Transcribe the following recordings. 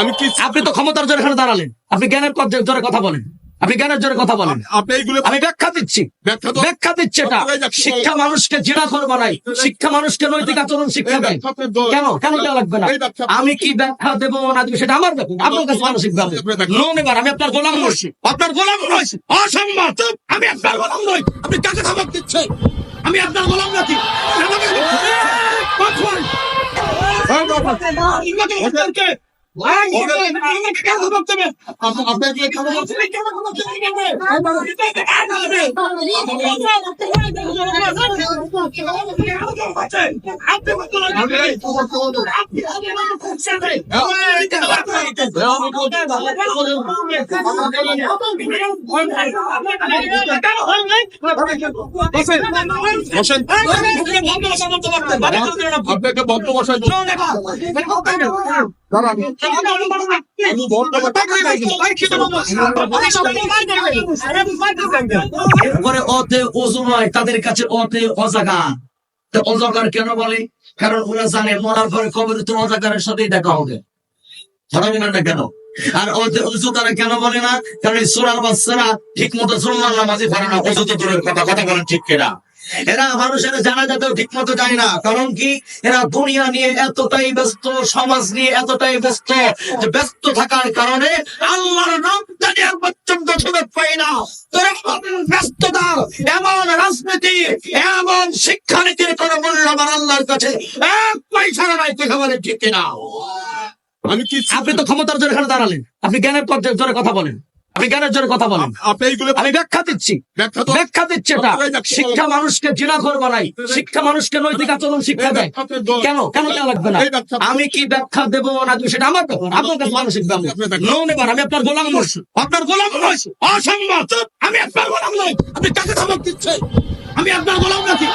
আমি কি আপনি তো ক্ষমতার জোরে এখানে দাঁড়ালেন, আপনি জ্ঞানের জোরে কথা বলেন, আপনি জ্ঞানের জোরে কথা বলেন। আপনি এইগুলো আমি ব্যাখ্যা দিচ্ছি, ব্যাখ্যা দিচ্ছে এটা। শিক্ষা মানুষকে জিনাখোর বানায়, শিক্ষা মানুষকে নৈতিক আচরণ শিক্ষা দেয়। কেন কেন দেওয়া লাগবে না? আমি কি ব্যাখ্যা দেবো না দেবো সেটা আমার ব্যাপার, আপনার কাছে মানসিক ভাবে লোন। এবার আমি আপনার গোলাম নই, আপনার গোলাম নই, অসম্মান। আমি আপনার গোলাম নই, আপনি কাকে ধমক দিচ্ছেন? আমি আপনার গোলাম নাকি? আপনাকে বদ্ধ বসায় এরপরে অতে ওজু নয়, তাদের কাছে অতে অজাগা। অজাগার কেন বলে? কারণ ওরা জানে মরার পরে কবরে তো অজাগারের সাথেই দেখা হবে। ধরাবেন না কেন? আর অতে ওজু তারা কেন বলে না? কারণ এই সূরার বাচ্চারা ঠিক মতো জুম্মার নামাজই পড়ে না, ওজু তো দূরের কথা। কথা বলেন ঠিক কিনা? এরা মানুষের জানাজাতেও ঠিক মতো যায় না। কারণ কি? এরা দুনিয়া নিয়ে এতটাই ব্যস্ত, সমাজ নিয়ে এতটাই ব্যস্ত, যে ব্যস্ত থাকার কারণে আল্লাহর নাম জানি পর্যন্ত সুযোগ পাই না। ব্যস্ততা, এমন রাজনীতি, এমন শিক্ষানীতির কোন মূল্য আমার আল্লাহর কাছে এক পয়সার নাই। কথা বলেন ঠিক কিনা? আমি কি আপনি তো ক্ষমতার জোরে এখানে দাঁড়ালেন, আপনি জ্ঞানের জোরে কথা বলেন, আপনি জ্ঞানের জোরে কথা বলেন। আপনি এইগুলো আমি ব্যাখ্যা দিচ্ছি, ব্যাখ্যা দিচ্ছে এটা। শিক্ষা মানুষকে জিনাখোর বানায়, শিক্ষা মানুষকে নৈতিক আচরণ শিক্ষা দেয়। কেন কেন দেওয়া লাগবে না? আমি কি ব্যাখ্যা দেবো না দেবো সেটা আমার ব্যাপার, আপনার কাছে মানসিক ব্যাপার লোন। এবার আমি আপনার গোলাম নই, আপনার গোলাম নই, অসম্মান। আমি আপনার গোলাম নই, আপনি কাকে ধমক দিচ্ছেন? আমি আপনার গোলাম নাকি?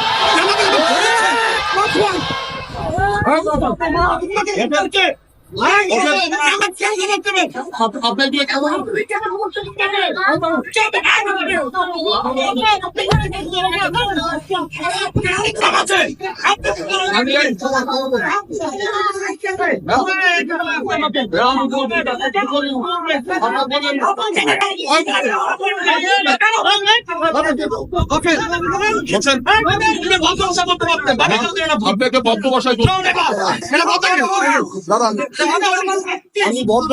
আপনাকে বদ্ধ বসায় আমি বদ্ধ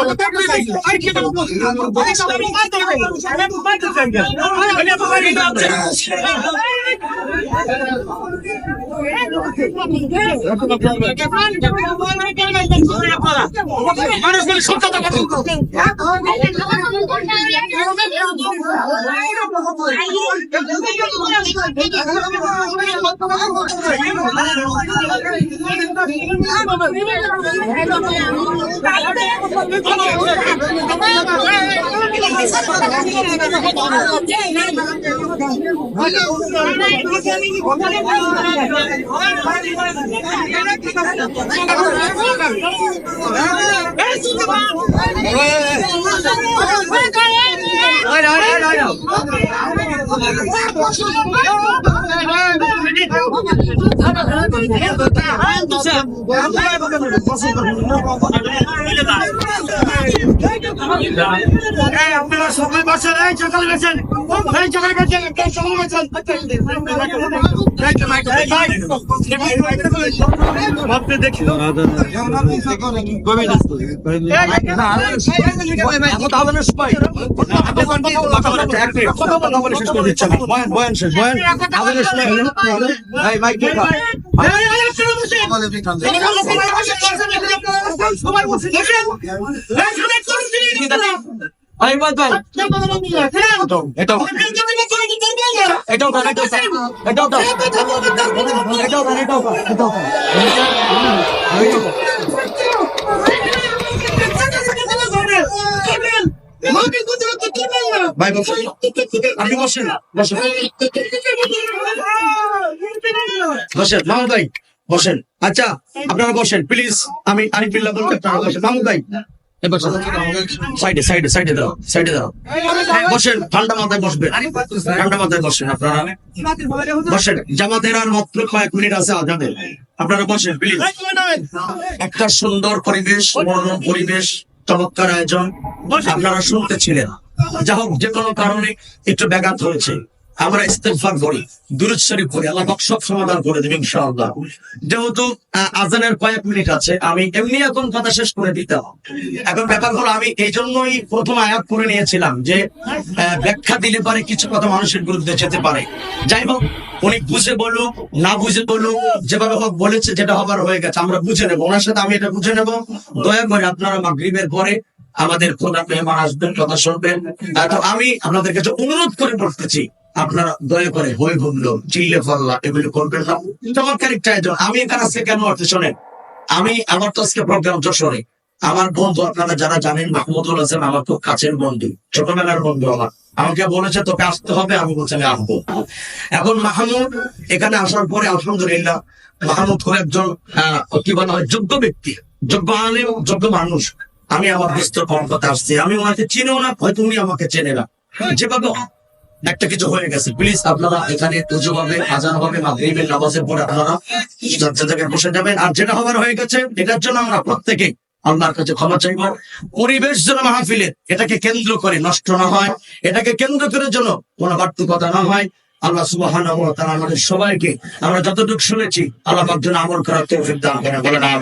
মানুষ বলে সত্যতা কথা। আপনারা সবাই বসেন, এই সকালে গেছেন, এই সকালে গেছেন, সকালে গেছেন। আপনি দেখি ভাই বসেন, আপনি বসেন, বসেন, বসেন মাহমুদ ভাই, বসেন। আচ্ছা আপনারা বসেন প্লিজ, আমি আরিফুল্লাহ বলতে আপনারা বসেন। মাহমুদ ভাই সাইডে সাইডে সাইডে দাও, সাইডে দাও, বসেন। ঠান্ডা মাথায় বসবেন, ঠান্ডা মাথায় বসেন। আপনারা বসেন, জামাতের আর মাত্র কয়েক মিনিট আছে আজানের। আপনারা বসেন প্লিজ। একটা সুন্দর পরিবেশ, মনোরম পরিবেশ, চমৎকার আয়োজন আপনারা শুনতেছিলেন। যা হোক, যে কোনো কারণে একটু ব্যাঘাত হয়েছে, আমরা ইস্তেগফার করি, দুরূদ শরীফ পড়ি, আল্লাহ পাক সব সমাধান করে দেবে ইনশাআল্লাহ। যেহেতু আজানের কয়েক মিনিট আছে, আমি এমনি এখন কথা শেষ করে দিতাম। এখন ব্যাপার হলো, আমি এই জন্যই প্রথম আয়াত করে নিয়েছিলাম যে ব্যাখ্যা দিলে পারে কিছু কথা মানুষের বিরুদ্ধে যেতে পারে। যাই হোক, উনি বুঝে বলুক না বুঝে বলুক, যেভাবে হোক বলেছে, যেটা হবার হয়ে গেছে, আমরা বুঝে নেবো, ওনার সাথে আমি এটা বুঝে নেবো। দয়া করে আপনারা মাগরিবের পরে আমাদের খোদা মেহমান আসবেন, কথা শুনবেন। তো আমি আপনাদের কাছে অনুরোধ করে বলতেছি, আপনারা দয়া করে হই হুল্লো, চিল্লে ফাল্লা এগুলো করবেন না। চমৎকার একটা আয়োজন। আমি এখানে আজকে কেন আসতে শোনেন, আমার তো আজকে প্রোগ্রাম যশোরে। আমার বন্ধু, আপনারা যারা জানেন, মাহমুদুল হাসান আমার খুব কাছের বন্ধু, ছোটবেলার বন্ধু আমার, আমাকে বলেছে তোকে আসতে হবে, আমি বলছি আমি আসবো। এখন মাহমুদ এখানে আসার পরে আলহামদুলিল্লাহ, মাহমুদ খুব একজন কি বলা হয়, যোগ্য ব্যক্তি, যোগ্য আলেম, যোগ্য মানুষ। আমি আমার ব্যস্ত কথা আসছি, আমি ওনাকে চিনেও না, হয়তো উনি আমাকে চেনে না। যেভাবে একটা কিছু হয়ে গেছে, প্লিজ আপনারা এখানে উজু হবে, আজান হবে, মাগরিবের নামাজের পরে আপনারা জায়গায় বসে যাবেন। আর যেটা হবার হয়ে গেছে, এটার জন্য আমরা প্রত্যেকে আল্লাহর কাছে ক্ষমা চাইব। পরিবেশ যেন মাহফিলের এটাকে কেন্দ্র করে নষ্ট না হয়, এটাকে কেন্দ্র করে যেন কোনো বাড়তিকতা না হয়। আল্লাহ সুবহানাহু ওয়া তাআলা আমাদের সবাইকে, আমরা যতটুকু শুনেছি, আল্লাহ পাক যেন আমল করার তৌফিক দান করেন, বলেন আমিন।